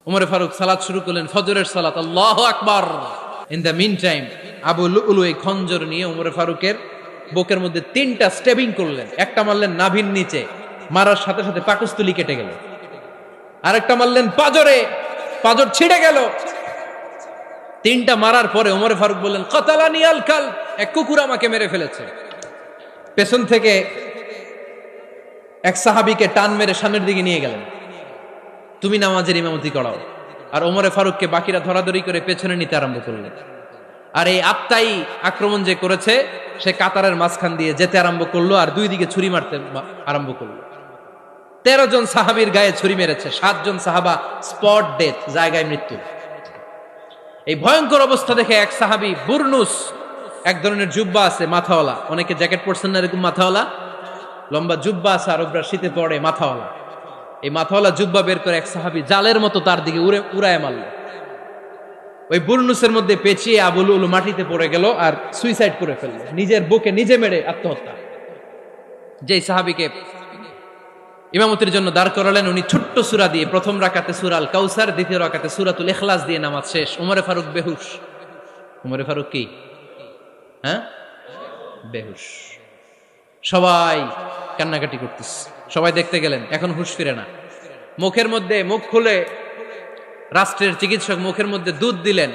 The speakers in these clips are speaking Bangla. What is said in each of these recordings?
উমরে ফারুক সালাত শুরু করলেন, ফজরের সালাত, আল্লাহু আকবার। In the mean time Abu Lulu এই খঞ্জর নিয়ে উমরে ফারুকের বুকের মধ্যে 3টা স্টেবিং করলেন। একটা মারলেন নাভির নিচে, মারার সাথে সাথে পাকস্থলী কেটে গেল। আরেকটা মারলেন পাজরে, পাজর ছিঁড়ে গেল। 3টা মারার পরে উমরে ফারুক বললেন, কাতালানি আল কাল, এক কুকুর আমাকে মেরে ফেলেছে। পেছন থেকে এক সাহাবীকে টান মেরে সামনের দিকে নিয়ে গেলেন, তুমি নামাজের ইমামতি করাও। আর ওমরে ফারুককে বাকিরা ধরাধরি করে পেছনে নিতে আরম্ভ করলেন। আর এই আত্মাই আক্রমণ যে করেছে, সে কাতারের মাঝখান দিয়ে যেতে আরম্ভ করলো আর 2 দিকে ছুরি মারতে আরম্ভ করলো। 13 জন সাহাবীর গায়ে ছুরি মেরেছে, 7 জন সাহাবা স্পট ডেথ, জায়গায় মৃত্যু। এই ভয়ঙ্কর অবস্থা দেখে এক সাহাবী বুরনুস, এক ধরনের জুব্বা আছে মাথাওয়ালা, অনেকে জ্যাকেট পরছেন না এরকম মাথাওয়ালা, লম্বা জুব্বা আছে আর ওরা শীতে পড়ে মাথাওয়ালা, এই মাথাওয়ালা জুব্বা বের করে এক সাহাবী জালের মতো তার দিকে উড়ায় মারল। ওই বুরনুসের মধ্যে পেঁচিয়ে আবু লুলু মাটিতে পড়ে গেল আর সুইসাইড করে ফেলল, নিজের বুকে নিজে মেরে আত্মহত্যা। যেই সাহাবীকে ইমামতির জন্য দাঁড় করালেন, উনি ছোট্ট সূরা দিয়ে প্রথম রাকাতে সূরা আল কাউসার, দ্বিতীয় রাকাতে সূরাতুল ইখলাস দিয়ে নামাজ শেষ। উমরে ফারুক বেহুশ। উমরে ফারুক কি বেহুশ। সবাই কান্নাকাটি করতেছে, সবাই দেখতে গেলেন, এখন হুঁশ ফিরে না। মুখের মধ্যে, মুখ খুলে রাষ্ট্রের চিকিৎসক মুখের মধ্যে দুধ দিলেন,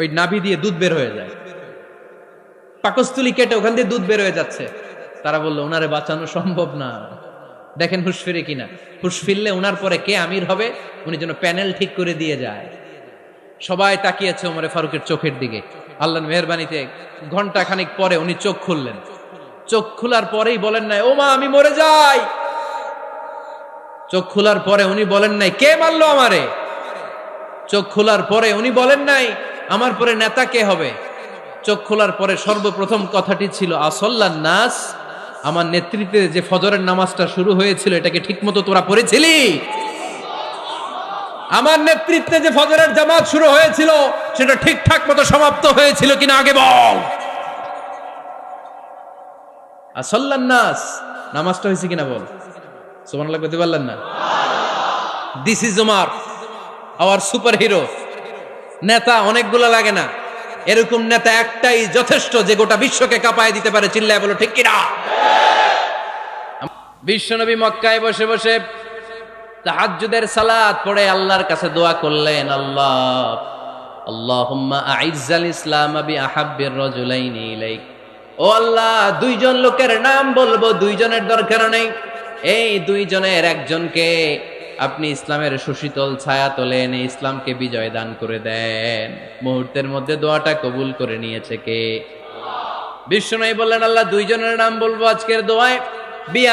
ওই নাভি দিয়ে দুধ বের হয়ে যায়, পাকস্থলী কেটে ওখান দিয়ে দুধ বের হয়ে যাচ্ছে। তারা বললো ওনারে বাঁচানো সম্ভব না, দেখেন হুঁশ ফিরে কিনা। হুঁশ ফিরলে ওনার পরে কে আমির হবে, উনি যেন প্যানেল ঠিক করে দিয়ে যায়। সবাই তাকিয়েছে ওমরে ফারুকের চোখের দিকে। আল্লাহর মেহেরবানিতে ঘন্টা খানিক পরে উনি চোখ খুললেন। চোখ খোলার পরেই বলেন নাই, ও মা আমি মরে যাই। চোখ খোলার পরে উনি বলেন নাই, কে মারলো আমারে। চোখ খোলার পরে উনি বলেন নাই, আমার পরে নেতা কে হবে। চোখ খোলার পরে সর্বপ্রথম কথাটি ছিল, আসল্লান নাস, আমার নেতৃত্বে যে ফজরের নামাজটা শুরু হয়েছিল এটাকে ঠিকমতো তোরা পড়েছিলি? আমার নেতৃত্বে যে ফজরের জামাত শুরু হয়েছিল সেটা ঠিকঠাক মতো সমাপ্ত হয়েছিল কিনা আগে বল। আসল্লান নাস, নামাজটা হয়েছে কিনা বল। সুবহানাল্লাহ বলতে পারলেন না? This is Umar, hour super hero. নেতা অনেকগুলো লাগে না, এরকম নেতা একটাই যথেষ্ট যে গোটা বিশ্বকে কাঁপায় দিতে পারে। চিল্লায় বলো ঠিক কিনা। বিশ্বনবী মক্কায় বসে বসে তাহাজ্জুদের সালাত পড়ে আল্লাহর কাছে দোয়া করলেন, আল্লাহুম্মা আইজ্জাল ইসলাম বিআহাব্বির রাজুলাইনি ইলাইক। ও আল্লাহ, 2 জন লোকের নাম বলবো, 2 জনের দরকার নেই, এই 2 জনের একজনকে আপনি ইসলামের সুশীতল ছায়া তলে এনে ইসলামকে বিজয় দান করে দেন। মুহূর্তের মধ্যে দোয়াটা কবুল করে নিয়েছে কে? বিশ্বনবী বললেন, আল্লাহ 2 জনের নাম বলবো আজকের দোয়ায়।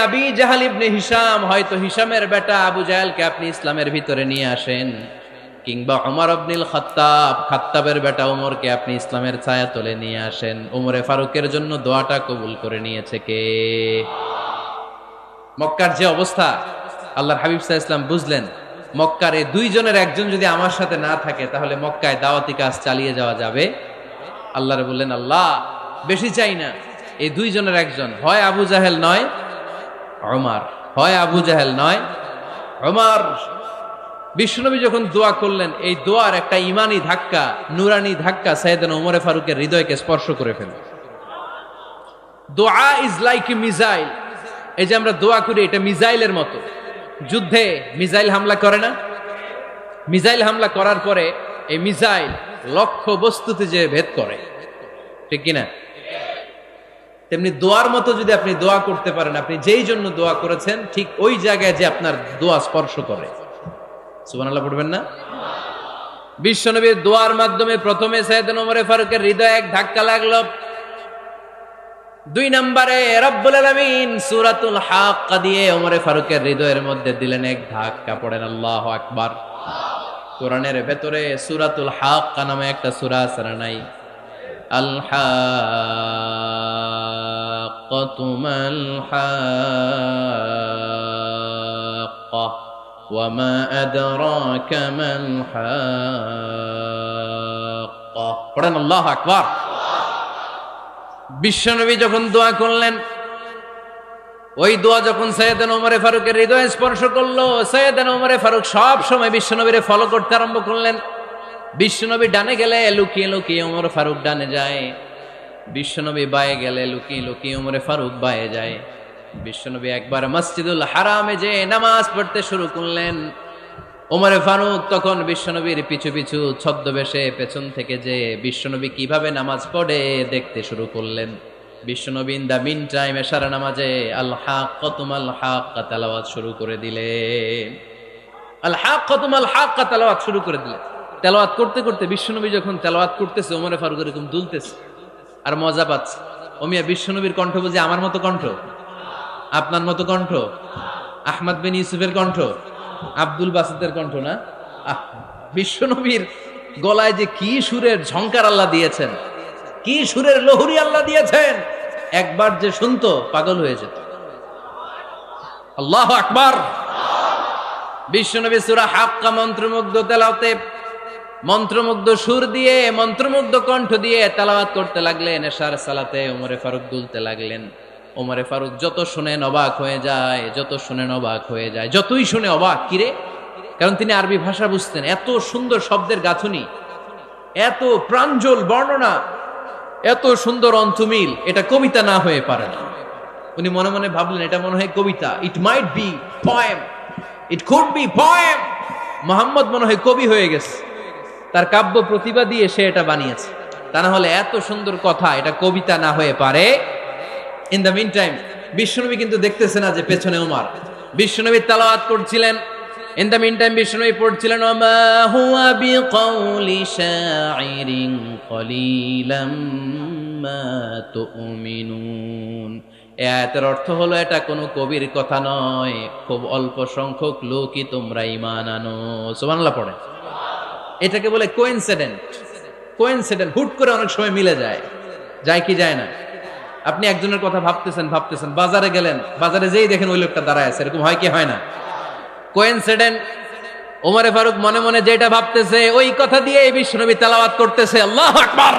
আবি জাহাল ইবনে হিশাম, হয়তো হিশামের বেটা আবু জাহেলকে আপনি ইসলামের ভিতরে নিয়ে আসেন, কিংবা ওমর ইবনুল খাত্তাব, খাত্তাবের বেটা ওমরকে আপনি ইসলামের ছায়া তলে নিয়ে আসেন। ওমরে ফারুকের জন্য দোয়াটা কবুল করে নিয়েছে কে? মক্কার যে অবস্থা, আল্লাহর হাবিব সাল্লাল্লাহু আলাইহি ওয়াসাল্লাম বুঝলেন মক্কার এই 2 জনের একজন যদি আমার সাথে না থাকে তাহলে মক্কায় দাওয়াতি কাজ চালিয়ে যাওয়া যাবে। আল্লাহরে বললেন, আল্লাহ বেশি চাই না, এই 2 জনের একজন, হয় আবু জাহেল নয় ওমর, হয় আবু জাহেল নয় ওমর। বিশ্বনবী যখন দোয়া করলেন, এই দোয়ার একটা ইমানি ধাক্কা, নুরানি ধাক্কা সাইয়েদনা ওমরে ফারুকের হৃদয়কে স্পর্শ করে ফেলল। দোয়া ইজ লাইক এ মিসাইল। এই যে আমরা দোয়া করি, এটা মিসাইলের মতো। যুদ্ধে মিসাইল হামলা করে না? মিসাইল হামলা করার পরে এই মিসাইল লক্ষ্য বস্তুতে যে ভেদ করে, ঠিক কিনা? তেমনি দোয়ার মতো যদি আপনি দোয়া করতে পারেন, আপনি যেই জন্য দোয়া করেছেন ঠিক ওই জায়গায় যে আপনার দোয়া স্পর্শ করে। সুবহানাল্লাহ পড়বেন না? বিশ্বনবীর দোয়ার মাধ্যমে প্রথমে সাইয়েদনা ওমর ফারুকের হৃদয়ে এক ধাক্কা লাগলো। 2 নম্বরে রব্বুল আলামিন সূরাতুল হাক্কা দিয়ে ওমর ফারুকের হৃদয়ের মধ্যে দিলেন এক ধাক্কা। পড়েন আল্লাহু আকবার। কোরআনের ভেতরে সূরাতুল হাক্কা নামে একটা সূরা আছে না নাই? আল হাক্কাতু মাল হাক্কা ওয়া মা আদরাকা মাল হাক্কা। পড়েন আল্লাহু আকবার। বিশ্বনবী যখন দোয়া করলেন, ওই দোয়া যখন সৈয়দনা ওমরে ফারুকের হৃদয়ে স্পর্শ করলো, সৈয়দনা ওমরে ফারুক সব সময় বিশ্বনবীরে ফলো করতে আরম্ভ করলেন। বিশ্বনবী ডানে গেলে লুকিয়ে লুকিয়ে ওমর ফারুক ডানে যায়, বিশ্বনবী বায়ে গেলে লুকিয়ে লুকিয়ে ওমরে ফারুক বায়ে যায়। বিশ্বনবী একবার মসজিদুল হারামে যে নামাজ পড়তে শুরু করলেন, ওমরে ফারুক তখন বিশ্বনবীর পিছু পিছু ছদ্মবেশে পেছন থেকে যে বিশ্বনবী কিভাবে নামাজ পড়ে দেখতে শুরু করলেন। বিশ্বনবী ইন দা মিন টাইম এশার নামাজে আল হাক্কাতুমাল হাক্কা তেলাওয়াত শুরু করে দিলেন। আল হাক্কাতুমাল হাক্কা তেলাওয়াত শুরু করে দিলেন। তেলাওয়াত করতে করতে বিশ্বনবী যখন তেলাওয়াত করতেছে, ওমরে ফারুক এরকম দুলতেছে আর মজা পাচ্ছে। ওমিয়া বিশ্বনবীর কণ্ঠ বুঝি আমার মতো কণ্ঠ, আপনার মতো কণ্ঠ, আহমদ বিন ইউসুফের কণ্ঠ, আব্দুল বাসিতের কণ্ঠ না। বিশ্বনবীর গলায় যে কি সুরের ঝংকার আল্লাহ দিয়েছেন, কি সুরের লহরি আল্লাহ দিয়েছেন, একবার যে শুনতো পাগল হয়ে যেত। আল্লাহু আকবার। বিশ্বনবী সূরা হাক্কা মন্ত্রমুগ্ধ তেলাওয়াতে, মন্ত্রমুগ্ধ সুর দিয়ে, মন্ত্রমুগ্ধ কণ্ঠ দিয়ে তেলাওয়াত করতে লাগলেন। এশার সালাতে ওমরে ফারুক দুলতে লাগলেন। ওমরে ফারুক যত শুনেন অবাক হয়ে যায়, যত শুনেন অবাক হয়ে যায়, যতই শুনে অবাক। কিরে? কারণ তিনি আরবি ভাষা বুঝতেন। এত সুন্দর শব্দের গাঁথুনি, এত প্রাঞ্জল বর্ণনা, এত সুন্দর অন্তমিল, এটা কবিতা না হয়ে পারে না। উনি মনে মনে ভাবলেন এটা মনে হয় কবিতা। It might be poem, it could be poem. Muhammad মনে হয় কবি হয়ে গেছে, তার কাব্য প্রতিভা দিয়ে সে এটা বানিয়েছে। তা না হলে এত সুন্দর কথা, এটা কবিতা না হয়ে পারে। ইন দ্য মিন টাইম বিশ্বনবী কিন্তু দেখতেছে না যে পেছনে ওমর। বিশ্বনবী তেলাওয়াত করছিলেন। ইন দ্য মিন টাইম বিশ্বনবী পড়ছিলেন ওমা হুয়া বিকাউলি শাইরিন কলিলাম মা তুমিনুন। এই আয়াতের অর্থ হলো এটা কোনো কবির কথা নয়, খুব অল্প সংখ্যক লোকই তোমরা ঈমান আনো। সুবহানাল্লাহ পড়ে। এটাকে বলে কোইন্সিডেন্ট। কোইন্সিডেন্ট হুট করে অনেক সময় মিলে যায়, যায় কি যায় না? আপনি একজনের কথা ভাবতেছেন ভাবতেছেন, বাজারে গেলেন, বাজারে যেই দেখেন ওই লোকটা দাঁড়ায় আছে, এরকম হয় কি হয় না? কোইন্সিডেন্ট। ওমরে ফারুক মনে মনে যেটা ভাবতেছে ওই কথা দিয়ে বিশ্বনবী তেলাওয়াত করতেছে। আল্লাহু আকবার।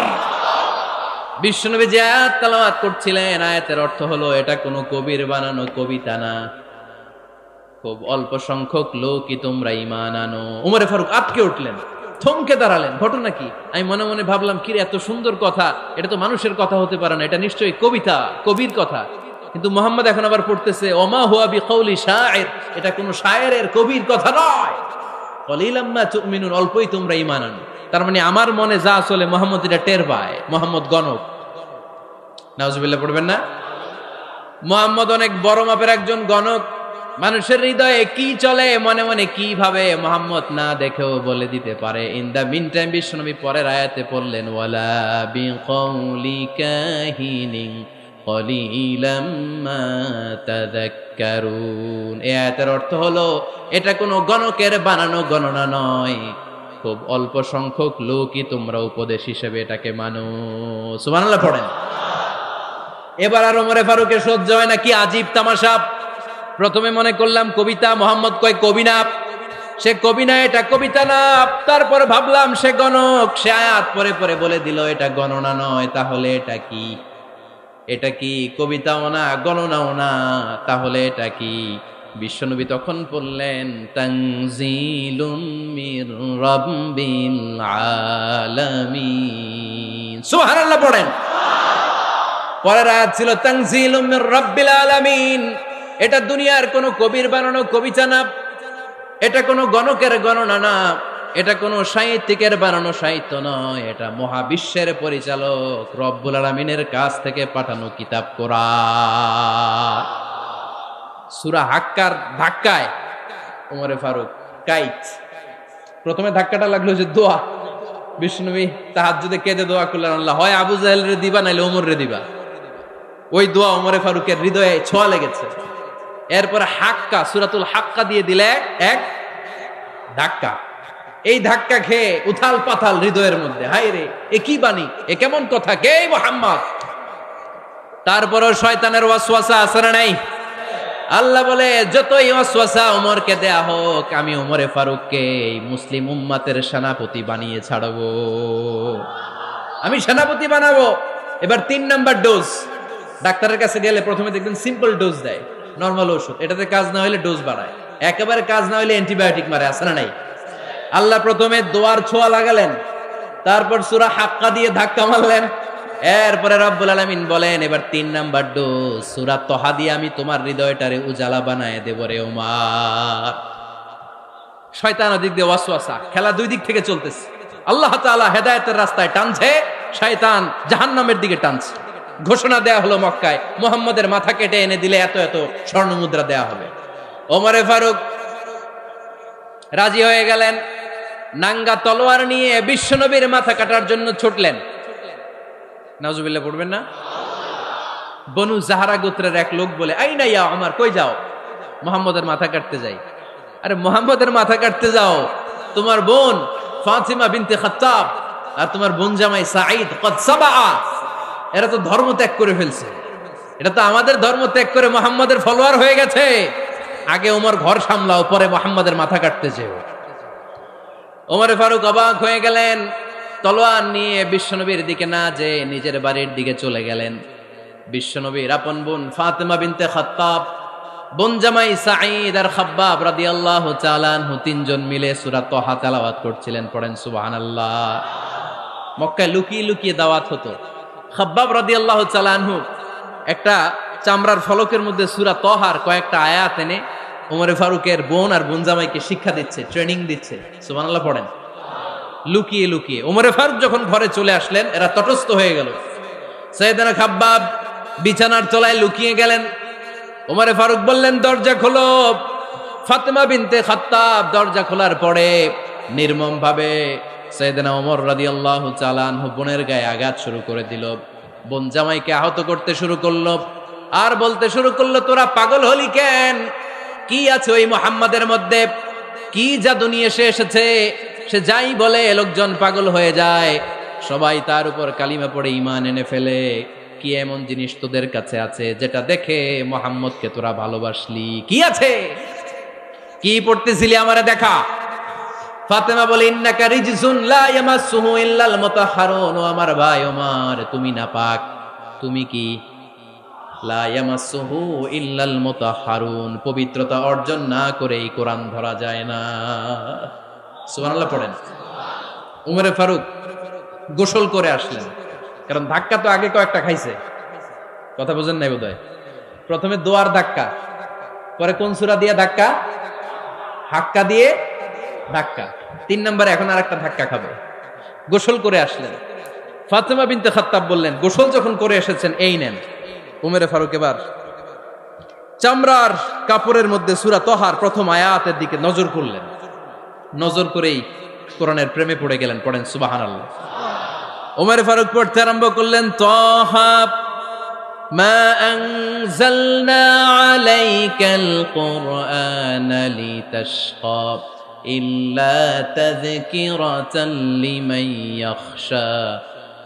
বিশ্বনবী যে আয়াত তেলাওয়াত করছিলেন, আয়াতের অর্থ হলো এটা কোনো কবির বানানো কবিতা না, খুব অল্প সংখ্যক লোকই তোমরা ঈমান আনো। ওমরে ফারুক আটকে উঠলেন, থমকে দাঁড়ালেন। ঘটনা কি? আমি মনে মনে ভাবলাম, কি রে এত সুন্দর কথা, এটা তো মানুষের কথা হতে পারে না, এটা নিশ্চয়ই কবিতা, কবির কথা। কিন্তু মুহাম্মদ এখন আবার পড়তেছে ওমা হুয়া বিকাউলি শাইর, এটা কোনো শায়েরের, কবির কথা নয়। কলিলাম মা তুমিনুন, অল্পই তোমরা ঈমান আনো। তার মানে আমার মনে যা চলে মুহাম্মদ এটা টের পায়। মুহাম্মদ গণক। নাউজুবিল্লাহ পড়বেন না? মুহাম্মদ অনেক বড় মাপের একজন গণক। মানুষের হৃদয়ে কি চলে, মনে মনে কি ভাবে, মুহাম্মদ না দেখেও বলে দিতে পারে। ইন দা মিন টাইম বিশ্বনবী পরের আয়াতে পড়লেন ওয়ালা বিকাউলি কাহিনিন কলিলাম মা তাযাক্কারুন। এই আয়াতের অর্থ হলো এটা কোনো গণকের বানানো গণনা নয়, খুব অল্প সংখ্যক লোকই তোমরা উপদেশ হিসেবে এটাকে মানো। সুবহানাল্লাহ পড়েন। এবার আর ওমরে ফারুকের সহ্য হয় না, কি আজীব তামাশা। প্রথমে মনে করলাম কবিতা, মোহাম্মদ কয় কবি না, সে কবি না, এটা কবিতা না। তারপর ভাবলাম সে গণক, সে আয়াত পরে পরে বলে দিল এটা গণনা নয়, তাহলে এটা কি? এটা কি কবিতাও না, গণনাও না, তাহলে এটা কি? বিশ্বনবী তখন বললেন তানজিলুম মির রাব্বিল আলামিন। সুবহানাল্লাহ পড়েন। পরের আয়াত ছিল তানজিলুম মির রাব্বিল আলামিন। এটা দুনিয়ার কোনো কবির বানানো কবিতা না, এটা কোনো গণকের গণনা না, এটা কোনো সাহিত্যিকের বানানো সাহিত্য নয়, এটা মহাবিশ্বের পরিচালক রব্বুল আলামিনের কাছ থেকে পাঠানো কিতাব কোরআন। সূরা হাক্কার ধাক্কায় ওমরে ফারুক কাইত। প্রথমে ধাক্কাটা লাগলো যে দোয়া। বিশ্বনবী তাহাজ্জুদে কেঁদে দোয়া করলেন, আল্লাহ হয় আবু জাহেল রে দিবা, নাইলে ওমর রে দিবা। ওই দোয়া ওমরে ফারুকের হৃদয়ে ছোঁয়া লেগেছে। এরপরে হাক্কা, সূরাতুল হাক্কা দিয়ে দিলে এক ধাক্কা। এই ধাক্কা খেয়ে উথাল পাথাল হৃদয়ের মধ্যে, হায় রে এ কি বাণী, এ কেমন কথা, কে মুহাম্মদ? তারপরও শয়তানের ওয়াসওয়াসা আছে না নাই? আল্লাহ বলে যতই ওয়াসওয়াসা ওমরকে দেয়া হোক, আমি ওমরে ফারুককে এই মুসলিম উম্মাতের সেনাপতি বানিয়ে ছাড়বো, আমি সেনাপতি বানাবো। এবার 3 নাম্বার ডোজ। ডাক্তারের কাছে গেলে প্রথমে দেখবেন সিম্পল ডোজ দেয়, নরমাল ওষুধ, এটাতে কাজ না হইলে ডোজ বাড়ায়, একেবারে কাজ না হইলে অ্যান্টিবায়োটিক মারে, আছে না নাই? আল্লাহ প্রথমে দোয়ার ছোঁয়া লাগালেন, তারপর সূরা হাক্কা দিয়ে ধাক্কা মারলেন, এরপরে রব্বুল আলামিন বলেন এবার ৩ নাম্বার ডোজ সূরা তহা দিয়ে আমি তোমার হৃদয়টারে উজালা বানায় দেব রে ওমর। শয়তান ওদিক দিয়ে ওয়াসওয়াসা, খেলা দুই দিক থেকে চলতেছে। আল্লাহ তাআলা হেদায়েতের রাস্তায় টানছে, শয়তান জাহান্নামের দিকে টানছে। ঘোষণা দেয়া হলো মক্কায়, মুহাম্মদের মাথা কেটে এনে দিলে এত এত স্বর্ণ মুদ্রা দেয়া হবে। ওমরে ফারুক রাজি হয়ে গেলেন, নাঙ্গা তলোয়ার নিয়ে বিশ্বনবীর মাথা কাটার জন্য ছুটলেন। নাউজুবিল্লাহ পড়বেন না? বনু জাহরা গোত্রের এক লোক বলে, আইনা ইয়া ওমর, কই যাও? মুহাম্মদের মাথা কাটতে যাই। আরে মুহাম্মদের মাথা কাটতে যাও? তোমার বোন ফাতিমা বিনতে খাত্তাব আর তোমার বোন জামাই সাঈদ কদ সাবা, এরা তো ধর্ম ত্যাগ করে ফেলছে, এটা তো আমাদের ধর্ম ত্যাগ করে মুহাম্মদের ফলোয়ার হয়ে গেছে। আগে ওমর ঘর সামলাও, পরে মুহাম্মদের মাথা কাটতে যেও। ওমরে ফারুক অবাক হয়ে গেলেন, তলোয়ার নিয়ে বিশ্বনবীর দিকে না যে নিজের বাড়ির দিকে চলে গেলেন। বিশ্বনবীর আপন বোন ফাতিমা বিনতে খাত্তাব, বোন জামাই সাঈদ আর খাব্বাব রাদিয়াল্লাহু তাআলা আনহু তিনজন মিলে সূরা তহা তেলাওয়াত করছিলেন। পড়েন সুবহানাল্লাহ। মক্কায় লুকিয়ে লুকিয়ে দাওয়াত হতো। খাব্বাব রাদিয়াল্লাহু তাআলা আনহু একটা চামড়ার ফলকের মধ্যে সূরা তহার কয়েকটা আয়াত এনে ওমরে ফারুকের বোন আর বোন জামাইকে শিক্ষা দিচ্ছে, ট্রেনিং দিচ্ছে। সুবহানাল্লাহ পড়েন। লুকিয়ে লুকিয়ে ওমরে ফারুক যখন ঘরে চলে আসলেন, এরা তটস্থ হয়ে গেল। সাইয়েদনা খাব্বাব বিছানার তলায় লুকিয়ে গেলেন। ওমরে ফারুক বললেন, দরজা খোলো। ফাতেমা বিনতে খাত্তাব দরজা খোলার পরে নির্মম ভাবে সাইয়েদনা ওমর রাদিয়াল্লাহু তাআলা আনহু বোনের গায়ে আঘাত শুরু করে দিল। বোন জামাইকে আহত করতে শুরু করলো আর বলতে শুরু করলো, তোরা পাগল হলি কেন? কি আছে ওই মুহাম্মাদের মধ্যে? কি জাদু নিয়ে সে এসেছে? সে যাই বলে লোকজন পাগল হয়ে যায়, সবাই তার উপর কালিমা পড়ে ঈমান এনে ফেলে। কি এমন জিনিস তোদের কাছে আছে যেটা দেখে মুহাম্মদকে তোরা ভালোবাসলি? কি আছে? কি পড়তেছিলি আমারে দেখা। ফাতেমা বলে, ইন্নাকা রিজসুন লা ইয়ামাসসুহু ইল্লাল মুতাহহারুন। ও আমার ভাই ওমর, তুমি নাপাক। তুমি কি? লা ইয়ামাসসুহু ইল্লাল মুতাহহারুন, পবিত্রতা অর্জন না করে এই কোরআন ধরা যায় না। সুবহানাল্লাহ পড়েন। উমরে ফারুক গোসল করে আসলেন, কারণ ধাক্কা তো আগে কয়েকটা খাইছে। কথা বুঝেন নাই বোধহয়? প্রথমে দোয়ার ধাক্কা, পরে কোন সূরা দিয়ে ধাক্কা? হাক্কা দিয়ে ধাক্কা। ৩ নম্বরে এখন আর একটা ধাক্কা খাবে। গোসল করে আসলেন। ফাতেমা বিনতে খাত্তাব বললেন, গোসল যখন করে এসেছেন, এই নেন। উমরে ফারুক এবার চামড়ার কাপড়ের মধ্যে সূরা তহার প্রথম আয়াতের দিকে নজর করলেন। নজর করেই কোরআনের প্রেমে পড়ে গেলেন। পড়েন সুবহানাল্লাহ। উমরে ফারুক পড়তে আরম্ভ করলেন, তহা মা আনজালনা আলাইকাল কুরআনা লিতাশকা ইল্লা তাযকিরাতাল লিমান ইয়াখশা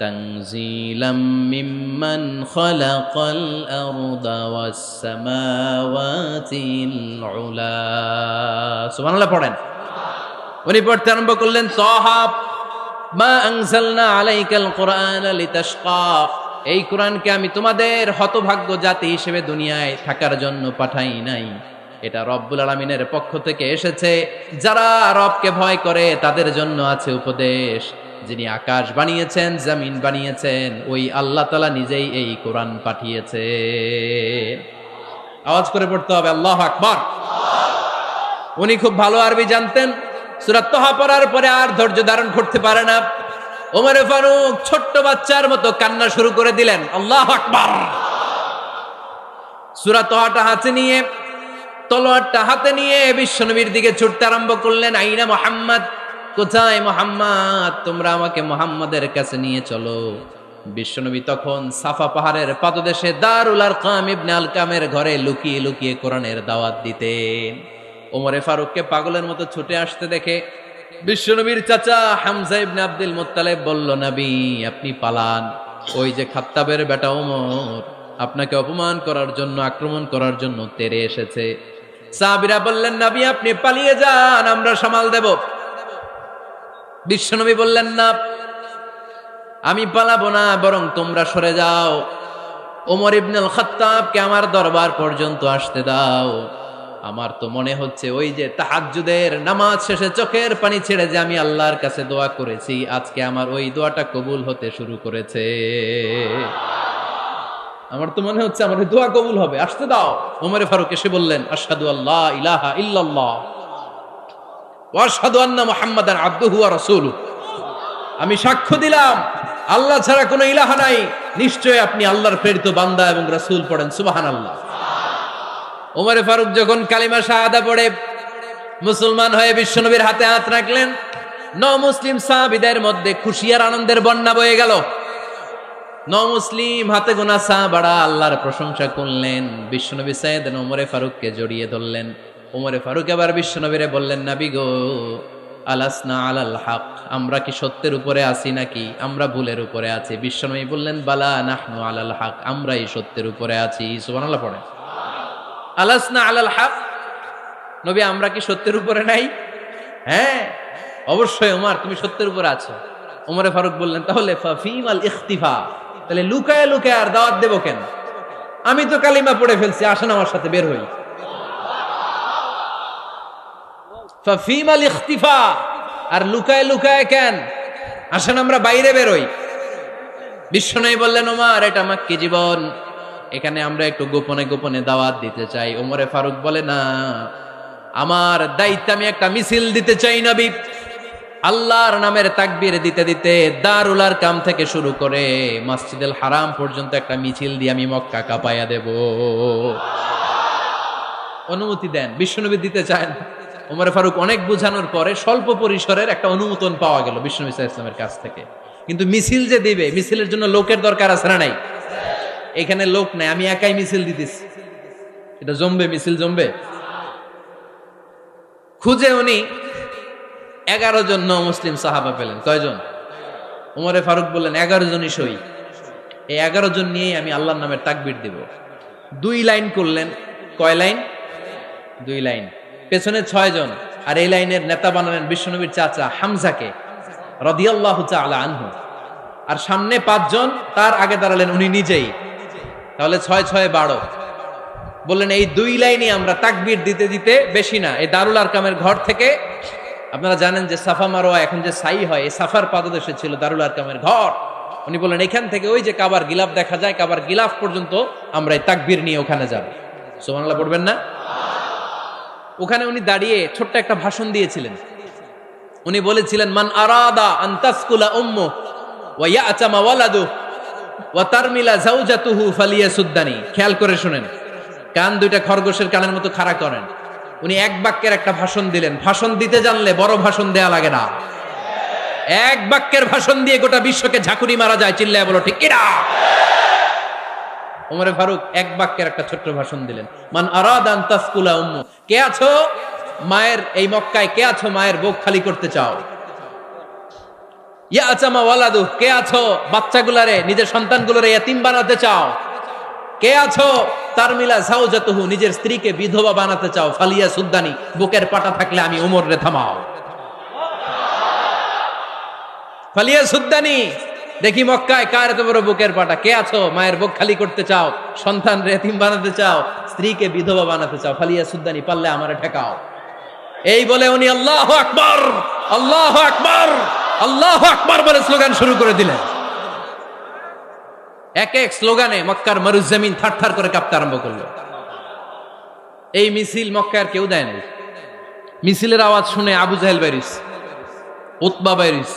তানজিলাম মিম্মান খালাকাল আরদা ওয়াস সামাওয়াতিল উলা। সুবহানাল্লাহ পড়েন। উনি পড়তে আরম্ভ করলেন, তহা মা আনজালনা আলাইকাল কুরআনা লিতাশকা, এই কোরআনকে আমি তোমাদের হতভাগ্য জাতি হিসেবে দুনিয়ায় থাকার জন্য পাঠাই নাই। এটা রব্বুল আলামিনের পক্ষ থেকে এসেছে। যারা রবকে ভয় করে তাদের জন্য আছে উপদেশ। যিনি আকাশ বানিয়েছেন, জমিন বানিয়েছেন, ওই আল্লাহ তাআলা নিজেই এই কোরআন পাঠিয়েছে। আওয়াজ করে পড়তে হবে, আল্লাহু আকবার। উনি খুব ভালো আরবি জানতেন। সূরা তহা পড়ার পরে আর ধৈর্য ধারণ করতে পারে না। ওমরে ফারুক ছোট্ট বাচ্চার মতো কান্না শুরু করে দিলেন। আল্লাহু আকবার। সূরা তহাটা হাতে নিয়ে, তলোয়ারটা হাতে নিয়ে বিশ্বনবীর দিকে ছুটতে আরম্ভ করলেন। আইনা মুহাম্মদ, কোথায় মুহাম্মদ? তোমরা আমাকে মুহাম্মাদের কাছে নিয়ে চলো। বিশ্বনবী তখন সাফা পাহাড়ের পাদদেশে দারুল আরকাম ইবনে আলকামের ঘরে লুকিয়ে লুকিয়ে কোরআনের দাওয়াত দিতেন। ওমরে ফারুককে পাগলের মতো ছুটে আসতে দেখে বিশ্বনবীর চাচা হামজা ইবনে আব্দুল মুত্তালিব বলল, নবী আপনি পালান। ওই যে খাত্তাবের বেটা ওমর আপনাকে অপমান করার জন্য, আক্রমণ করার জন্য তেরে এসেছে। সাহাবীরা বললেন, নবী আপনি পালিয়ে যান, আমরা সামাল দেব। বিশ্বনবী বললেন, না আমি পালাবো না, বরং তোমরা সরে যাও। ওমর ইবনুল খাত্তাবকে আমার দরবার পর্যন্ত আসতে দাও। আমার তো মনে হচ্ছে ওই যে তাহাজ্জুদের নামাজ শেষে চোখের পানি ছেড়ে যে আমি আল্লাহর কাছে দোয়া করেছি, আজকে আমার ওই দোয়াটা কবুল হতে শুরু করেছে। আমার তো মনে হচ্ছে আমার ওই দোয়া কবুল হবে, আসতে দাও। ওমরে ফারুক এসে বললেন, আশহাদু আল্লা ইলাহা ইল্লাল্লাহ ওয়া আশহাদু আন্না মুহাম্মাদান আবদুহু ওয়া রাসূলুহু। আমি সাক্ষ্য দিলাম আল্লাহ ছাড়া কোনো ইলাহা নাই, নিশ্চয় আপনি আল্লাহর প্রেরিত বান্দা এবং রাসূল। পড়েন সুবহানাল্লাহ। ওমরে ফারুক যখন কালিমা শাহাদা পড়ে মুসলমান হয়ে বিশ্বনবীর হাতে হাত রাখলেন, মুসলিম সাহাবীদের মধ্যে খুশি আর আনন্দের বন্যা বয়ে গেল। মুসলিম হাতে গোনা সাহাবারা আল্লাহর প্রশংসা করলেন। বিশ্বনবী সাইয়েদনা ওমরে ফারুককে জড়িয়ে ধরলেন। ওমরে ফারুক এবার বিশ্বনবীরে বললেন, নবী গো, আলাসনা আলাল হক, আমরা কি সত্যের উপরে আছি নাকি আমরা ভুলের উপরে আছি? বিশ্বনবী বললেন, বালা নাহনু আলাল হক, আমরাই সত্যের উপরে আছি। সুবহানাল্লাহ পড়েন। আলাসনা আলাল হক, নবী আমরা কি সত্যের উপরে নাই? হ্যাঁ অবশ্যই ওমর, তুমি সত্যের উপরে আছো। ওমরে ফারুক বললেন, তাহলে ফাফিমাল ইখতিফা, তাহলে লুকায় লুকায় আর দাওয়াত দেব কেন? আমি তো কালিমা পড়ে ফেলছি, আসেন আমার সাথে বের হই। ফাফিমাল ইখতিফা, আর লুকায় লুকায় কেন? আসেন আমরা বাইরে বের হই। বিশ্বনবী বললেন, ওমর এটা মাক্কি জীবন, এখানে আমরা একটু গোপনে গোপনে দাওয়াত দিতে চাই। ওমরে ফারুক বলে, না, আমার দায়িত্ব, আমি একটা মিছিল দিতে চাই নবী। আল্লাহর নামের তাকবীর দিতে দিতে দারুল আরকাম থেকে শুরু করে মসজিদুল হারাম পর্যন্ত একটা মিছিল দিয়ে আমি মক্কা কাঁপাইয়া দেব। অনুমতি দেন। বিশ্বনবী দিতে চায় না। ওমর ফারুক অনেক বোঝানোর পরে স্বল্প পরিসরের একটা অনুমোদন পাওয়া গেল বিশ্বনবী সাল্লাল্লাহু আলাইহি ওয়াসাল্লামের কাছ থেকে। কিন্তু মিছিল যে দিবে, মিছিলের জন্য লোকের দরকার আছে না নাই? এখানে লোক নাই, আমি একাই মিছিল দিতেছি। এটা জমবে, মিছিল জমবে। খুঁজে উনি 11 জন মুসলিম সাহাবা পেলেন। কয়জন? ওমরে ফারুক বললেন, 11 জনই সই। এই 11 জন নিয়েই আমি আল্লাহর নামের তাকবীর দিব। 2 লাইন করলেন। কয় লাইন? 2 লাইন। পেছনে 6 জন, আর এই লাইনের নেতা বানালেন বিশ্বনবীর চাচা হামজাকে রাদিয়াল্লাহু তাআলা আনহু। আর সামনে 5 জন, তার আগে দাঁড়ালেন উনি নিজেই। তাহলে 6 6 12। বললেন এই 2 লাইনই আমরা তাকবীর দিতে দিতে, বেশি না, এই দারুল আরকামের ঘর থেকে, আপনারা জানেন যে সাফা মারোয়া এখন যে সাই হয়, এই সাফার পাদদেশে ছিল দারুল আরকামের ঘর। উনি বললেন এখান থেকে ওই যে কাবার গিলাফ দেখা যায়, কাবার গিলাফ পর্যন্ত আমরা এই তাকবীর নিয়ে ওখানে যাব। সুবহানাল্লাহ পড়বেন না? ওখানে উনি দাঁড়িয়ে ছোট্ট একটা ভাষণ দিয়েছিলেন। উনি বলেছিলেন, মান আরাদা আন তাসকুলা উম্মু ওয়া ইয়াতামা ওয়ালাদু ওয়া তারমিলা যাওজাতুহু ফালিয়াসুদ্দানি। খেয়াল করে শুনেন, কান দুইটা খরগোশের কানের মতো খাড়া করেন। উনি এক বাক্যের একটা ভাষণ দিলেন। ভাষণ দিতে জানলে বড় ভাষণ দেয়া লাগে না। এক বাক্যের ভাষণ দিয়ে গোটা বিশ্বকে ঝাঁকুনি মারা যায়। চিল্লায় বলো ঠিক কিনা? ওমরে ফারুক এক বাক্যের একটা ছোট্ট ভাষণ দিলেন। মান আরাদা আন তাসকুলা উম্মু, কে আছো মায়ের এই মক্কায়, কে আছো মায়ের বুক খালি করতে চাও? ইয়াতামা ওয়ালাদু, কে আছো বাচ্চাগুলারে, নিজের সন্তানগুলোরে ইয়াতিম বানাতে চাও? কে আছো তারমিলা যাওজাতুহু, নিজের স্ত্রীকে বিধবা বানাতে চাও? ফালিয়া সুদ্দানি, বুকের পাটা থাকলে আমি ওমর রে থামাও। ফালিয়া সুদ্দানি, দেখি মক্কায় কার এত বড় বুকের পাটা। কে আছো মায়ের বুক খালি করতে চাও, সন্তান রে এতিম বানাতে চাও, স্ত্রীকে বিধবা বানাতে চাও? ফালিয়া সুদ্দানি, পারলে আমারে ঠেকাও। এই বলে উনি আল্লাহু আকবার, আল্লাহু আকবার, আল্লাহু আকবার বলে স্লোগান শুরু করে দিলেন। এক এক স্লোগানে মক্কার মরুজমিন থারথার করে কাঁপতে আরম্ভ করলো। এই মিছিল মক্কার কেউ দেয় নাই। মিছিলের আওয়াজ শুনে আবু জাহেল বাইরিস, উতবা বাইরিস,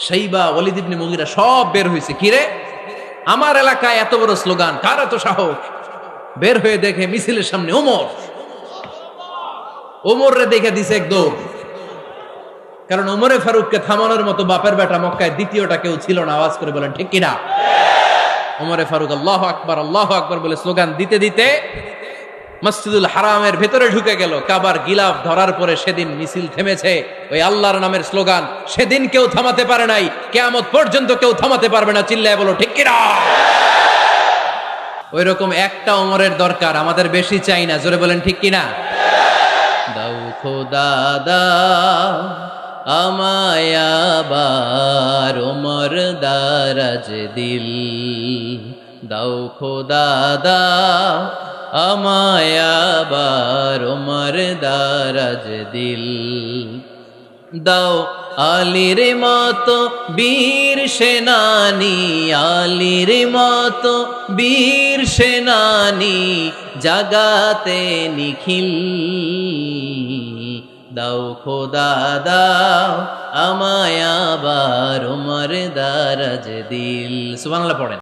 শাইবা, ওয়ালিদ ইবনে মুগিরা সব বের হয়েছে। কিরে, আমার এলাকায় এত বড় স্লোগান, কার এত সাহস? বের হয়ে দেখে মিছিলের সামনে ওমর। ওমর রে দেখে দিছে একদম। কারণ ওমরে ফারুককে থামানোর মতো বাপের বেটা মক্কায় দ্বিতীয়টা কেউ ছিল না। আওয়াজ করে বলেন ঠিক কিনা? ওমরে ফারুক আল্লাহু আকবার, আল্লাহু আকবার বলে স্লোগান দিতে দিতে মসজিদুল হারামের ভেতরে ঢুকে গেল। কাবার গিলাফ ধরার পরে সেদিন মিছিল থেমেছে। ওই আল্লাহর নামের স্লোগান সেদিন কেউ থামাতে পারে নাই, কিয়ামত পর্যন্ত কেউ থামাতে পারবে না। চিল্লায় বলো ঠিক কিনা? ওই রকম একটা ওমরের দরকার, আমাদের বেশি চাই না। জোরে বলেন ঠিক কিনা? দাও খোদা দাও আমায় আবার ওমর দারাজ দিল, দাও খোদা দাও আমায় আবার ওমর দারাজ দিল দাও আলীর মতো বীর সেনানি আলীর মতো বীর সেনানি জাগাতে নিখিল দাও খোদা দাও আমায় আবার ওমর দারাজ দিল সুবহানাল্লাহ পড়েন।